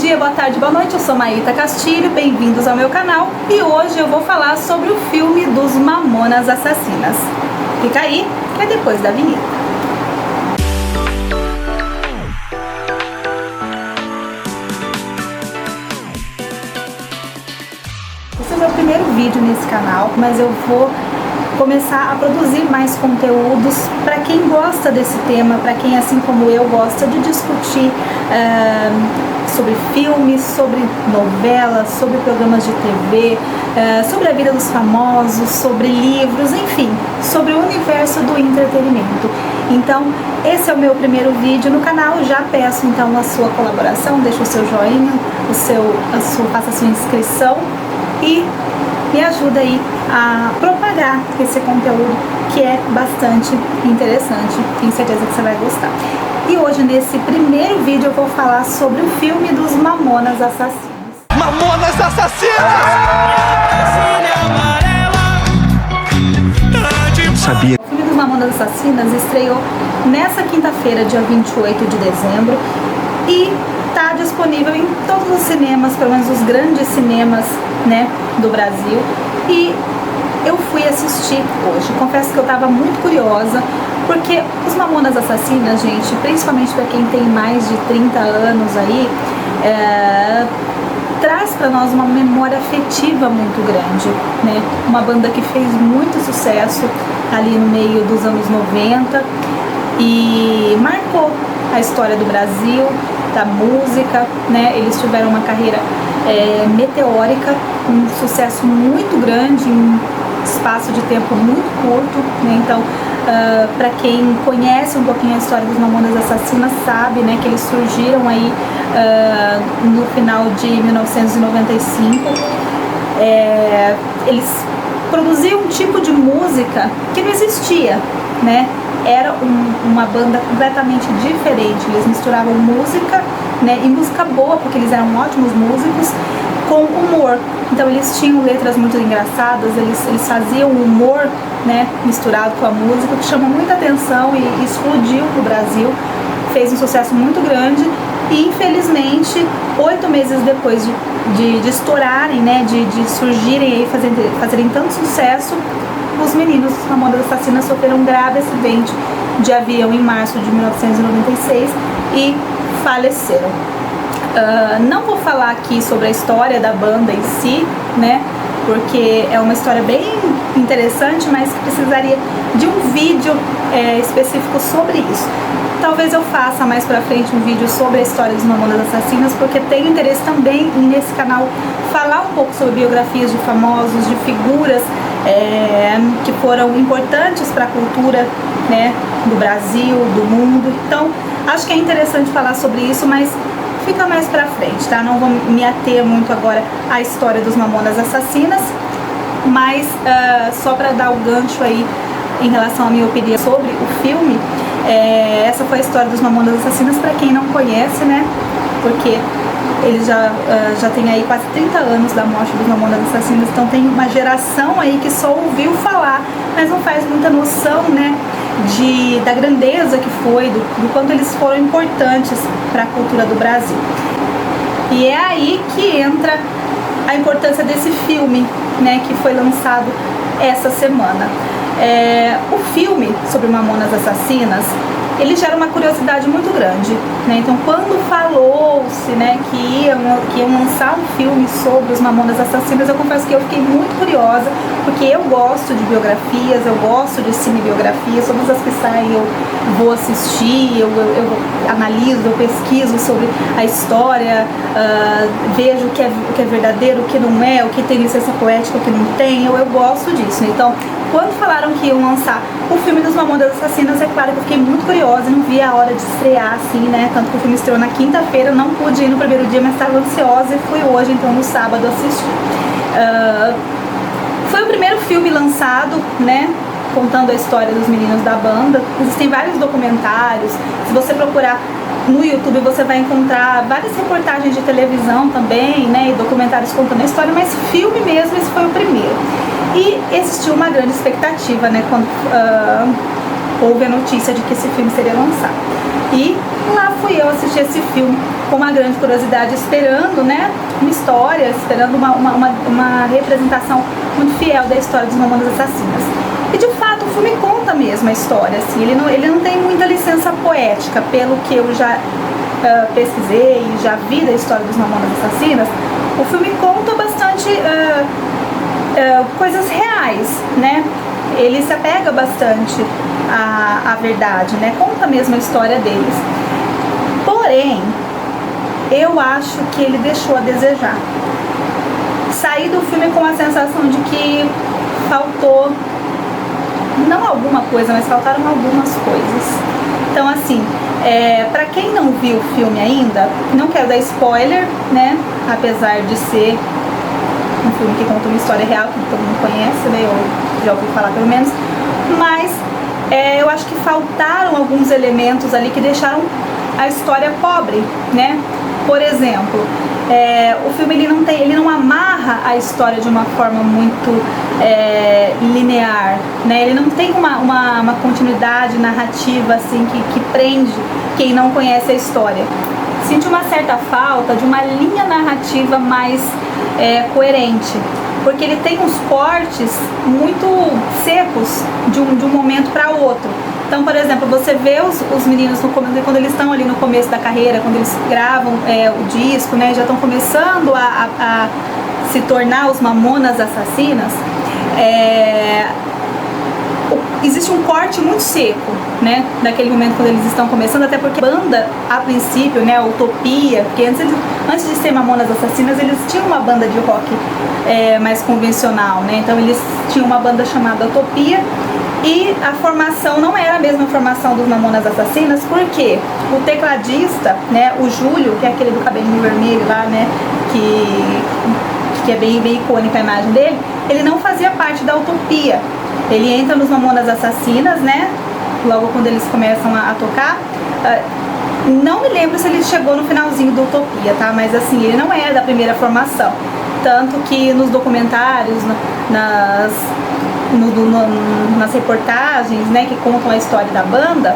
dia, boa tarde, boa noite, eu sou Maíta Castilho, bem-vindos ao meu canal e hoje eu vou falar sobre o filme dos Mamonas Assassinas. Fica aí, que é depois da vinheta. Esse é o meu primeiro vídeo nesse canal, mas eu vou começar a produzir mais conteúdos para quem gosta desse tema, para quem, assim como eu, gosta de discutir sobre filmes, sobre novelas, sobre programas de TV, sobre a vida dos famosos, sobre livros, enfim, sobre o universo do entretenimento. Então, esse é o meu primeiro vídeo no canal. Já peço então a sua colaboração, deixa o seu joinha, faça a sua inscrição e me ajuda aí a propagar esse conteúdo que é bastante interessante. Tenho certeza que você vai gostar. E hoje, nesse primeiro vídeo, eu vou falar sobre o filme dos Mamonas Assassinas. Mamonas Assassinas! Sabia. O filme dos Mamonas Assassinas estreou nessa quinta-feira, dia 28 de dezembro, e está disponível em todos os cinemas, pelo menos os grandes cinemas, né, do Brasil. E eu fui assistir hoje. Confesso que eu estava muito curiosa, porque os Mamonas Assassinas, gente, principalmente para quem tem mais de 30 anos aí, traz para nós uma memória afetiva muito grande, né? Uma banda que fez muito sucesso ali no meio dos anos 90 e marcou a história do Brasil, da música, né? Eles tiveram uma carreira meteórica, um sucesso muito grande em espaço de tempo muito curto, né? Então, para quem conhece um pouquinho a história dos Mamonas Assassinas, sabe, né, que eles surgiram aí no final de 1995. Eles produziam um tipo de música que não existia, né? Era uma banda completamente diferente. Eles misturavam música, né, e música boa, porque eles eram ótimos músicos, com humor. Então eles tinham letras muito engraçadas, eles faziam humor, né, misturado com a música, que chamou muita atenção e explodiu no Brasil, fez um sucesso muito grande. E infelizmente, 8 meses depois de estourarem, né, de surgirem aí, fazerem tanto sucesso, os meninos dos Mamonas Assassinas sofreram um grave acidente de avião em março de 1996 e faleceram. Não vou falar aqui sobre a história da banda em si, né, porque é uma história bem interessante, mas que precisaria de um vídeo específico sobre isso. Talvez eu faça mais pra frente um vídeo sobre a história dos Mamonas Assassinas, porque tenho interesse também em, nesse canal, falar um pouco sobre biografias de famosos, de figuras que foram importantes para a cultura, né, do Brasil, do mundo. Então, acho que é interessante falar sobre isso, mas fica mais pra frente, tá? Não vou me ater muito agora à história dos Mamonas Assassinas, mas só pra dar o gancho aí em relação à minha opinião sobre o filme, essa foi a história dos Mamonas Assassinas, pra quem não conhece, né? Porque eles já tem aí quase 30 anos da morte dos Mamonas Assassinas, então tem uma geração aí que só ouviu falar, mas não faz muita noção, né, da grandeza que foi, do quanto eles foram importantes para a cultura do Brasil. E é aí que entra a importância desse filme, né, que foi lançado essa semana. O filme sobre Mamonas Assassinas, ele gera uma curiosidade muito grande, né? Então, quando falou-se, né, que iam lançar um filme sobre os Mamonas Assassinas, eu confesso que eu fiquei muito curiosa, porque eu gosto de biografias, eu gosto de cinebiografias, todas as que saem eu vou assistir, eu analiso, eu pesquiso sobre a história, vejo o que é verdadeiro, o que não é, o que tem licença poética, o que não tem, eu gosto disso. Então, quando falaram que iam lançar o filme dos Mamonas Assassinas, é claro que eu fiquei muito curiosa, não vi a hora de estrear, assim, né? Tanto que o filme estreou na quinta-feira, não pude ir no primeiro dia, mas estava ansiosa e fui hoje, então, no sábado, assistir. Foi o primeiro filme lançado, né, contando a história dos meninos da banda. Existem vários documentários, se você procurar no YouTube você vai encontrar várias reportagens de televisão também, né, e documentários contando a história, mas filme mesmo, esse foi o primeiro. E existiu uma grande expectativa, né, quando houve a notícia de que esse filme seria lançado. E lá fui eu assistir esse filme com uma grande curiosidade, esperando, né, uma história, esperando uma representação muito fiel da história dos Mamonas Assassinas. E de fato o filme conta mesmo a história, assim, ele não tem muita licença poética, pelo que eu já pesquisei e já vi da história dos Mamonas Assassinas. O filme conta bastante coisas reais, né? Ele se apega bastante à verdade, né? Conta mesmo a história deles. Porém, eu acho que ele deixou a desejar. Saí do filme com a sensação de que faltou, não alguma coisa, mas faltaram algumas coisas. Então, assim, pra quem não viu o filme ainda, não quero dar spoiler, né? Apesar de ser um filme que conta uma história real, que todo mundo conhece, né? Eu já ouvi falar pelo menos. Mas eu acho que faltaram alguns elementos ali que deixaram a história pobre, né? Por exemplo, o filme ele não amarra a história de uma forma muito linear, né? Ele não tem uma continuidade narrativa assim que prende quem não conhece a história. Sinto uma certa falta de uma linha narrativa mais coerente, porque ele tem uns cortes muito secos de um momento para outro. Então, por exemplo, você vê os meninos quando eles estão ali no começo da carreira, quando eles gravam o disco, né, já estão começando a se tornar os Mamonas Assassinas, existe um corte muito seco, né, naquele momento quando eles estão começando, até porque a banda, a princípio, né, a Utopia, porque antes de ser Mamonas Assassinas, eles tinham uma banda de rock mais convencional, né, então eles tinham uma banda chamada Utopia, e a formação não era a mesma formação dos Mamonas Assassinas, porque o tecladista, né, o Júlio, que é aquele do cabelinho vermelho lá, né, que é bem icônica a imagem dele, ele não fazia parte da Utopia. Ele entra nos Mamonas Assassinas, né, logo quando eles começam a tocar. Não me lembro se ele chegou no finalzinho do Utopia, tá, mas assim, ele não era da primeira formação. Tanto que nos documentários, nas reportagens, né, que contam a história da banda,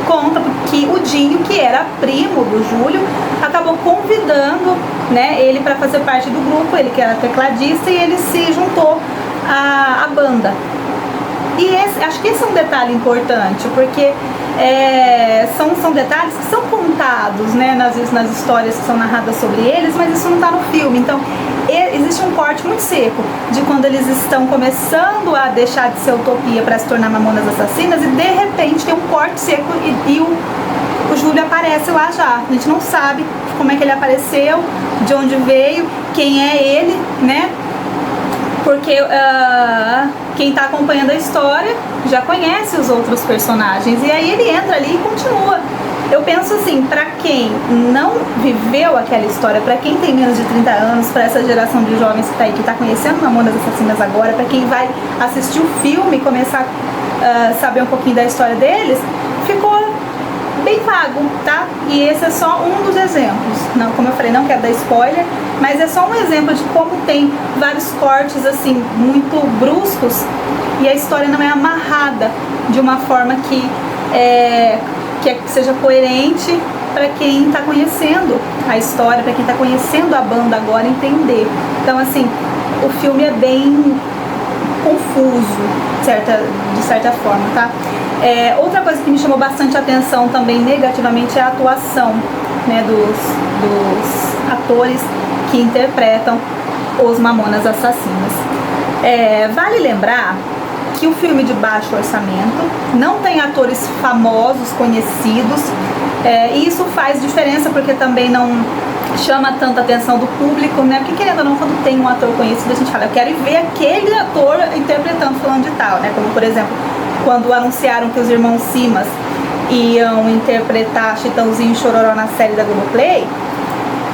conta que o Dinho, que era primo do Júlio, acabou convidando, né, ele para fazer parte do grupo, ele que era tecladista, e ele se juntou à banda. E acho que esse é um detalhe importante, porque são detalhes que são contados, né, nas histórias que são narradas sobre eles, mas isso não está no filme. Então existe um corte muito seco de quando eles estão começando a deixar de ser Utopia para se tornar Mamonas Assassinas, e de repente tem um corte seco e o Júlio aparece lá já. A gente não sabe como é que ele apareceu, de onde veio, quem é ele, né? Porque quem está acompanhando a história já conhece os outros personagens, e aí ele entra ali e continua. Eu penso assim, para quem não viveu aquela história, para quem tem menos de 30 anos, para essa geração de jovens que está aí, que está conhecendo Mamonas Assassinas agora, para quem vai assistir o filme e começar a saber um pouquinho da história deles, ficou bem vago, tá? E esse é só um dos exemplos. Não, como eu falei, não quero dar spoiler, mas é só um exemplo de como tem vários cortes assim muito bruscos e a história não é amarrada de uma forma que seja coerente para quem está conhecendo a história, para quem está conhecendo a banda agora entender. Então, assim, o filme é bem confuso, de certa forma, tá? Outra coisa que me chamou bastante atenção também negativamente é a atuação, né, dos atores que interpretam os Mamonas Assassinas. Vale lembrar que o filme de baixo orçamento não tem atores famosos, conhecidos, e isso faz diferença porque também não chama tanta atenção do público, né? Porque querendo ou não, quando tem um ator conhecido, a gente fala, eu quero ir ver aquele ator interpretando fulano de tal, né? Como, por exemplo, quando anunciaram que os irmãos Simas iam interpretar Chitãozinho e Chororó na série da Globoplay,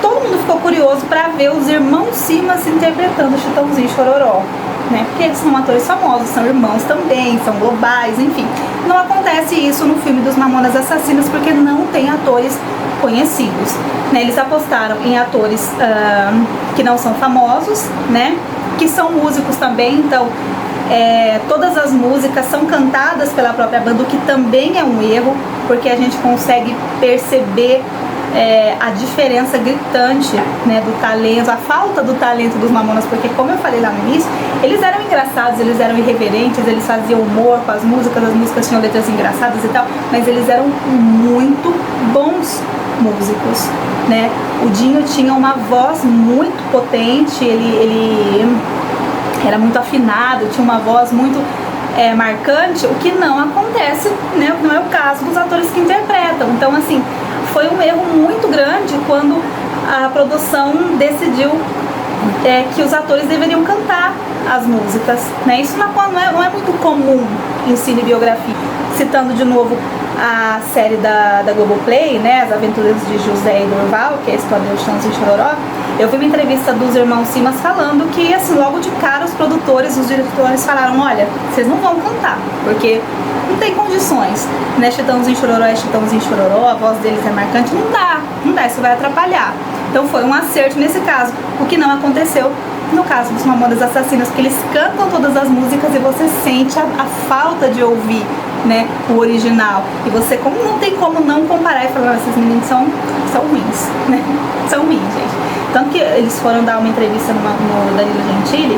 todo mundo ficou curioso para ver os irmãos Simas interpretando Chitãozinho e Chororó, né? Porque eles são atores famosos, são irmãos também, são globais, enfim. Não acontece isso no filme dos Mamonas Assassinas porque não tem atores conhecidos, né? Eles apostaram em atores que não são famosos, né? Que são músicos também, então todas as músicas são cantadas pela própria banda, o que também é um erro, porque a gente consegue perceber a diferença gritante, né, do talento, a falta do talento dos Mamonas, porque como eu falei lá no início, eles eram engraçados, eles eram irreverentes, eles faziam humor com as músicas tinham letras engraçadas e tal, mas eles eram muito bons músicos, né? O Dinho tinha uma voz muito potente, ele era muito afinado, tinha uma voz muito marcante, o que não acontece, né? Não é o caso dos atores que interpretam. Então, assim, foi um erro muito grande quando a produção decidiu que os atores deveriam cantar as músicas, né? Isso não é muito comum em cinebiografia. Citando de novo a série da Globoplay, né, As Aventuras de José e Durval, que é a história do Chitãozinho e Chororó, eu vi uma entrevista dos irmãos Simas falando que, assim, logo de cara os produtores, os diretores falaram, olha, vocês não vão cantar, porque não tem condições, né, Chitãozinho e Chororó é Chitãozinho e Chororó, a voz deles é marcante, não dá, isso vai atrapalhar. Então foi um acerto nesse caso, o que não aconteceu no caso dos Mamonas Assassinas, porque eles cantam todas as músicas e você sente a falta de ouvir, né, o original. E você não tem como não comparar e falar, esses meninos são ruins, né? São ruins, gente. Tanto que eles foram dar uma entrevista no Danilo Gentili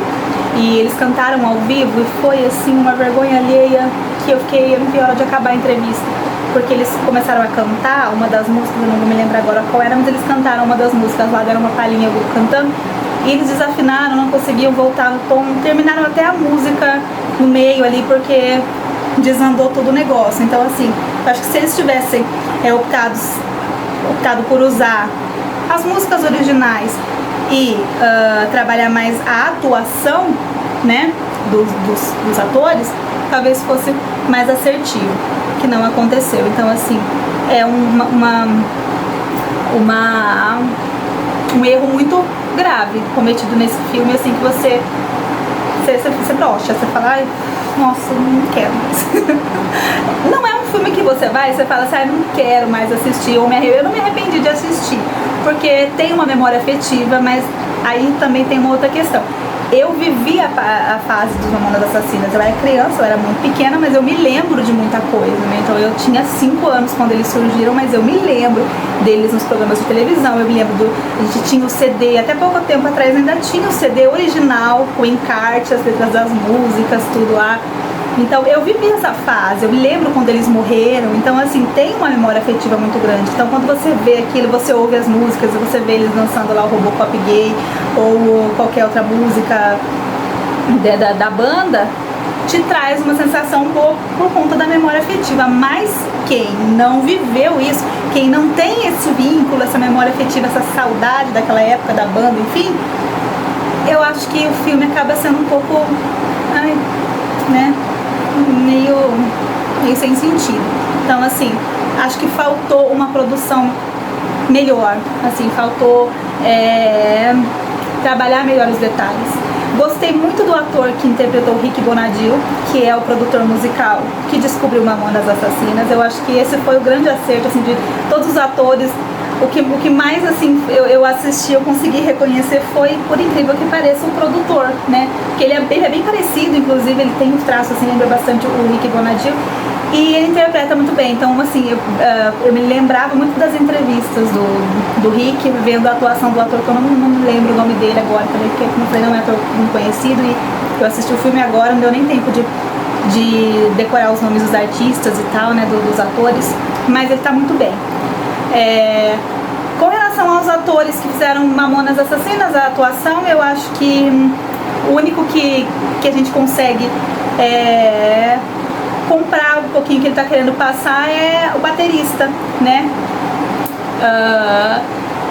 e eles cantaram ao vivo e foi assim uma vergonha alheia que eu não vi hora de acabar a entrevista. Porque eles começaram a cantar uma das músicas, eu não vou me lembrar agora qual era, mas eles cantaram uma das músicas lá, deram uma palhinha cantando. E eles desafinaram, não conseguiam voltar no tom, terminaram até a música no meio ali, porque desandou todo o negócio. Então, assim, eu acho que se eles tivessem optado por usar as músicas originais e trabalhar mais a atuação, né, dos atores, talvez fosse mais assertivo, que não aconteceu. Então, assim, é um erro muito grave cometido nesse filme, assim, que você brocha, você fala, ai, nossa, não quero mais. Não é um filme que você fala assim, ai, não quero mais assistir, eu não me arrependi de assistir, porque tem uma memória afetiva, mas aí também tem uma outra questão. Eu vivi a fase dos Mamonas Assassinas, eu era criança, eu era muito pequena, mas eu me lembro de muita coisa, né? Então eu tinha 5 anos quando eles surgiram, mas eu me lembro deles nos programas de televisão, eu me lembro a gente tinha o CD, até pouco tempo atrás ainda tinha o CD original, com encarte, as letras das músicas, tudo lá. Então eu vivi essa fase, eu me lembro quando eles morreram, então assim, tem uma memória afetiva muito grande. Então quando você vê aquilo, você ouve as músicas, você vê eles dançando lá o Robocop gay ou qualquer outra música da banda, te traz uma sensação boa por conta da memória afetiva. Mas quem não viveu isso, quem não tem esse vínculo, essa memória afetiva, essa saudade daquela época da banda, enfim, eu acho que o filme acaba sendo um pouco, né, meio sem sentido. Então, assim, acho que faltou uma produção melhor, assim, faltou trabalhar melhor os detalhes. Gostei muito do ator que interpretou Rick Bonadio, que é o produtor musical que descobriu Mamonas Assassinas. Eu acho que esse foi o grande acerto, assim, de todos os atores. O que mais, assim, eu assisti, eu consegui reconhecer foi, por incrível que pareça, o produtor, né? Porque ele é bem parecido, inclusive, ele tem um traço, assim, lembra bastante o Rick Bonadio. E ele interpreta muito bem. Então, assim, eu me lembrava muito das entrevistas do Rick, vendo a atuação do ator, que eu não lembro o nome dele agora também, porque, como eu falei, não é ator muito conhecido. E eu assisti o filme agora, não deu nem tempo de decorar os nomes dos artistas e tal, né, dos atores. Mas ele tá muito bem. Com relação aos atores que fizeram Mamonas Assassinas, a atuação, eu acho que o único que a gente consegue comprar um pouquinho que ele tá querendo passar é o baterista, né?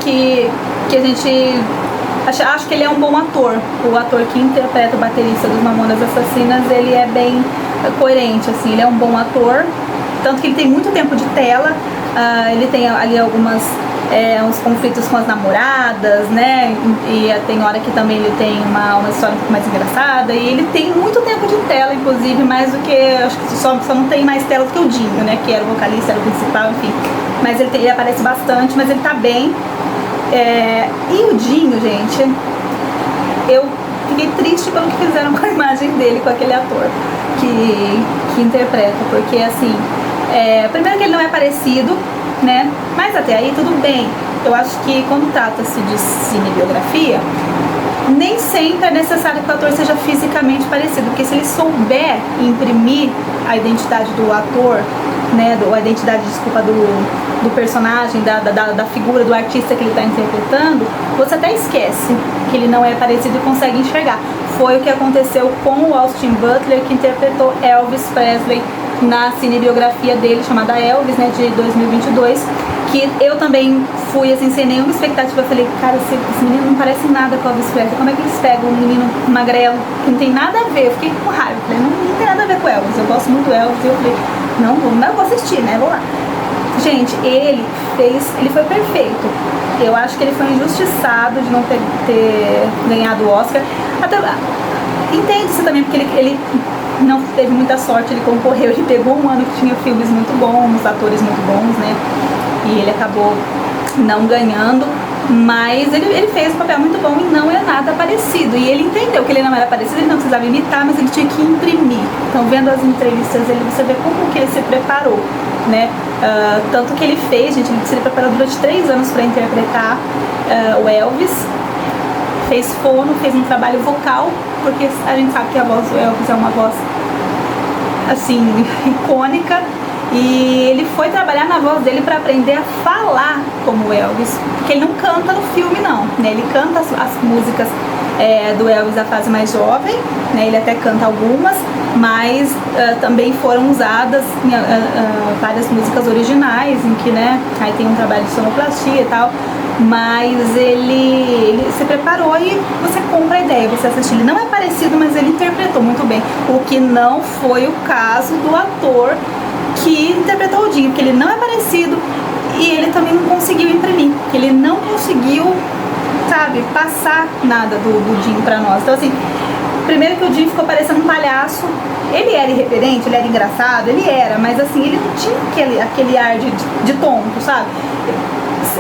Que a gente acho que ele é um bom ator. O ator que interpreta o baterista dos Mamonas Assassinas, ele é bem coerente, assim, ele é um bom ator, tanto que ele tem muito tempo de tela. Ele tem ali uns conflitos com as namoradas, né? E tem hora que também ele tem uma história um pouco mais engraçada. E ele tem muito tempo de tela, inclusive, mais do que... Acho que só não tem mais tela do que o Dinho, né? Que era o vocalista, era o principal, enfim. Mas ele aparece bastante, mas ele tá bem. E o Dinho, gente, eu fiquei triste pelo que fizeram com a imagem dele, com aquele ator que interpreta. Porque, assim... primeiro que ele não é parecido, né? Mas até aí tudo bem. Eu acho que quando trata-se de cinebiografia, nem sempre é necessário que o ator seja fisicamente parecido, porque se ele souber imprimir a identidade do ator, né, a identidade, desculpa, do personagem, da figura, do artista que ele está interpretando, você até esquece que ele não é parecido e consegue enxergar. Foi o que aconteceu com o Austin Butler, que interpretou Elvis Presley na cinebiografia dele, chamada Elvis, né, de 2022, que eu também fui, assim, sem nenhuma expectativa. Eu falei, cara, esse menino não parece nada com o Elvis Presley. Como é que eles pegam um menino magrelo que não tem nada a ver? Eu fiquei com raiva. Eu falei, não tem nada a ver com o Elvis. Eu gosto muito do Elvis. E eu falei, não vou assistir, né? Vou lá. Gente, ele foi perfeito. Eu acho que ele foi injustiçado de não ter ganhado o Oscar. Até entende-se também, porque ele não teve muita sorte, ele concorreu, ele pegou um ano que tinha filmes muito bons, atores muito bons, né? E ele acabou não ganhando, mas ele fez um papel muito bom e não é nada parecido. E ele entendeu que ele não era parecido, ele não precisava imitar, mas ele tinha que imprimir. Então, vendo as entrevistas dele, você vê como que ele se preparou, né? Tanto que ele fez, gente, ele se preparou durante 3 anos para interpretar o Elvis. Fez fono, fez um trabalho vocal, porque a gente sabe que a voz do Elvis é uma voz, assim, icônica. E ele foi trabalhar na voz dele para aprender a falar como Elvis, porque ele não canta no filme, não, né? Ele canta as músicas do Elvis da fase mais jovem, né? Ele até canta algumas, mas também foram usadas várias músicas originais, em que, né, aí tem um trabalho de sonoplastia e tal, mas ele se preparou e você compra a ideia, você assiste. Ele não é parecido, mas ele interpretou muito bem, o que não foi o caso do ator que interpretou o Dinho, porque ele não é parecido e ele também não conseguiu imprimir, porque ele não conseguiu, sabe, passar nada do Dinho pra nós. Então, assim, primeiro que o Dinho ficou parecendo um palhaço. Ele era irreverente, ele era engraçado, ele era, mas assim, ele não tinha aquele ar de tonto, sabe?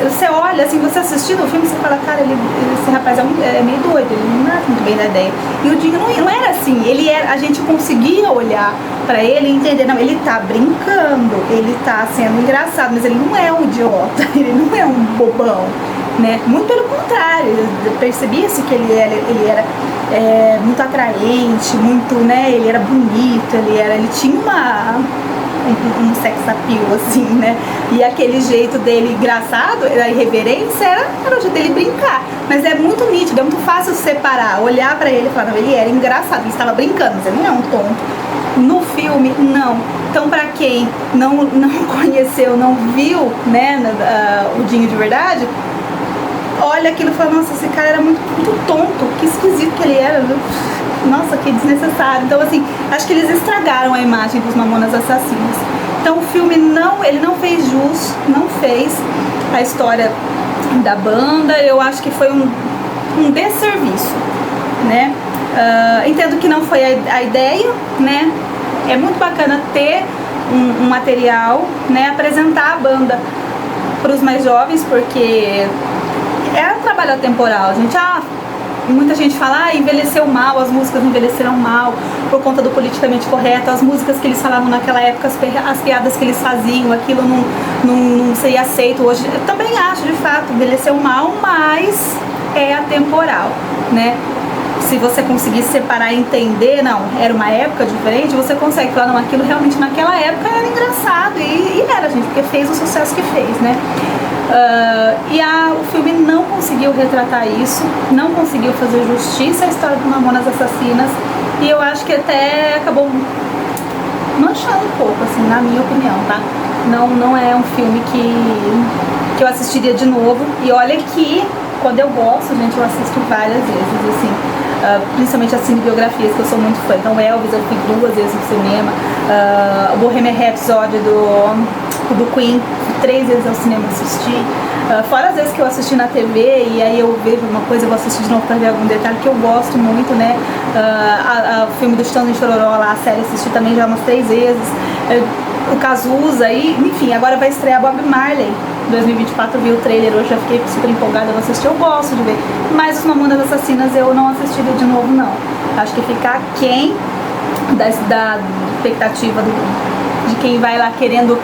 Você olha, assim, você assistindo o filme, você fala, cara, esse rapaz é meio doido, ele não é muito bem da ideia. E o Dinho não era assim, a gente conseguia olhar pra ele e entender, não, ele tá brincando, ele tá sendo engraçado, mas ele não é um idiota, ele não é um bobão, né? Muito pelo contrário, percebia-se que ele era muito atraente, muito, né, ele era bonito, ele tinha um sex appeal, assim, né? E aquele jeito dele engraçado, a irreverência, era o jeito dele brincar. Mas é muito nítido, é muito fácil separar, olhar pra ele e falar, não, ele era engraçado, ele estava brincando, mas ele não é um tonto. No filme, não. Então, pra quem não conheceu, não viu, né, o Dinho de verdade, olha aquilo e fala, nossa, esse cara era muito, muito tonto, que esquisito que ele era, viu? Nossa, que desnecessário. Então, assim, acho que eles estragaram a imagem dos Mamonas Assassinas. Então, o filme ele não fez jus, não fez a história da banda. Eu acho que foi um desserviço, né? Entendo que não foi a ideia, né? É muito bacana ter um material, né? Apresentar a banda para os mais jovens, porque é um trabalho atemporal, gente. Muita gente fala, envelheceu mal, as músicas envelheceram mal por conta do politicamente correto, as músicas que eles falavam naquela época, as piadas que eles faziam, aquilo não seria aceito hoje. Eu também acho, de fato, envelheceu mal, mas é atemporal, né? Se você conseguir separar e entender, não, era uma época diferente, você consegue falar, não, aquilo realmente naquela época era engraçado, e era, gente, porque fez o sucesso que fez, né? O filme não conseguiu retratar isso, não conseguiu fazer justiça à história do Mamonas Assassinas, e eu acho que até acabou manchando um pouco, assim, na minha opinião, tá? Não é um filme que eu assistiria de novo, e olha que quando eu gosto, gente, eu assisto várias vezes, assim, principalmente as cinebiografias, que eu sou muito fã. Então, Elvis eu fui 2 vezes no cinema, o Bohemian Rhapsody do Queen, 3 vezes ao cinema assisti, fora as vezes que eu assisti na TV, e aí eu vejo uma coisa, eu vou assistir de novo pra ver algum detalhe que eu gosto muito, né? O filme do Chitão e Chororó lá, a série, assisti também já umas 3 vezes, o Cazuza, e enfim, agora vai estrear Bob Marley 2024, vi o trailer hoje, já fiquei super empolgada, eu assisti, eu gosto de ver, mas os Mamonas Assassinas eu não assistiria de novo, não. Acho que fica aquém da expectativa de quem vai lá querendo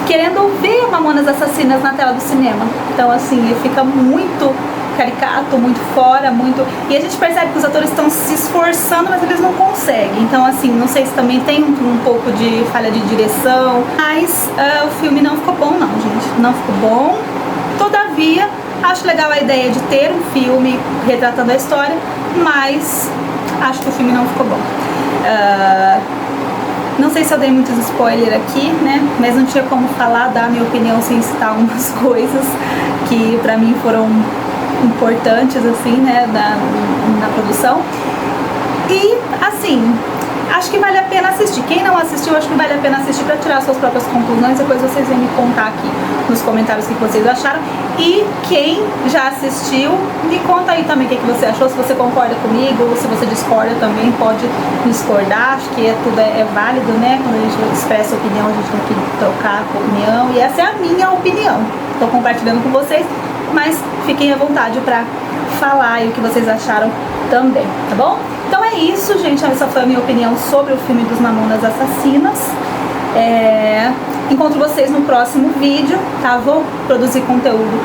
querendo ver Mamonas Assassinas na tela do cinema. Então assim, fica muito caricato, muito fora, muito... E a gente percebe que os atores estão se esforçando, mas eles não conseguem. Então assim, não sei se também tem um pouco de falha de direção, mas o filme não ficou bom não, gente. Não ficou bom. Todavia, acho legal a ideia de ter um filme retratando a história, mas acho que o filme não ficou bom. Não sei se eu dei muitos spoilers aqui, né? Mas não tinha como falar, dar a minha opinião sem citar algumas coisas que pra mim foram importantes, assim, né? Na produção. E, assim, acho que vale a pena assistir. Quem não assistiu, acho que vale a pena assistir pra tirar suas próprias conclusões. Depois vocês vêm me contar aqui nos comentários o que vocês acharam. E quem já assistiu, me conta aí também o que você achou, se você concorda comigo, ou se você discorda também, pode discordar. Acho que tudo é válido, né? Quando a gente expressa opinião, a gente tem que trocar a opinião. E essa é a minha opinião. Estou compartilhando com vocês, mas fiquem à vontade pra falar aí o que vocês acharam também, tá bom? Então é isso, gente. Essa foi a minha opinião sobre o filme dos Mamonas Assassinas. Encontro vocês no próximo vídeo, tá? Vou produzir conteúdo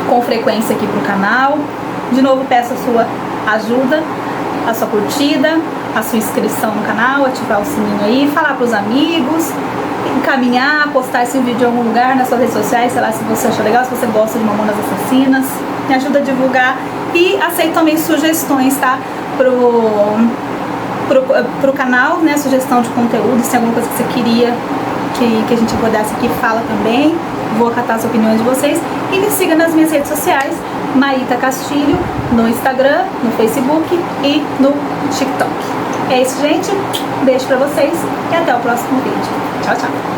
com frequência aqui pro canal. De novo, peço a sua ajuda, a sua curtida, a sua inscrição no canal, ativar o sininho aí, falar pros amigos, encaminhar, postar esse vídeo em algum lugar nas suas redes sociais, sei lá, se você achou legal, se você gosta de Mamonas Assassinas, me ajuda a divulgar. E aceito também sugestões, tá? Pro canal, né? Sugestão de conteúdo, se tem alguma coisa que você queria que a gente abordasse aqui, fala também. Vou acatar as opiniões de vocês. E me siga nas minhas redes sociais, Maíta Castilho, no Instagram, no Facebook e no TikTok. É isso, gente. Beijo pra vocês e até o próximo vídeo. Tchau, tchau.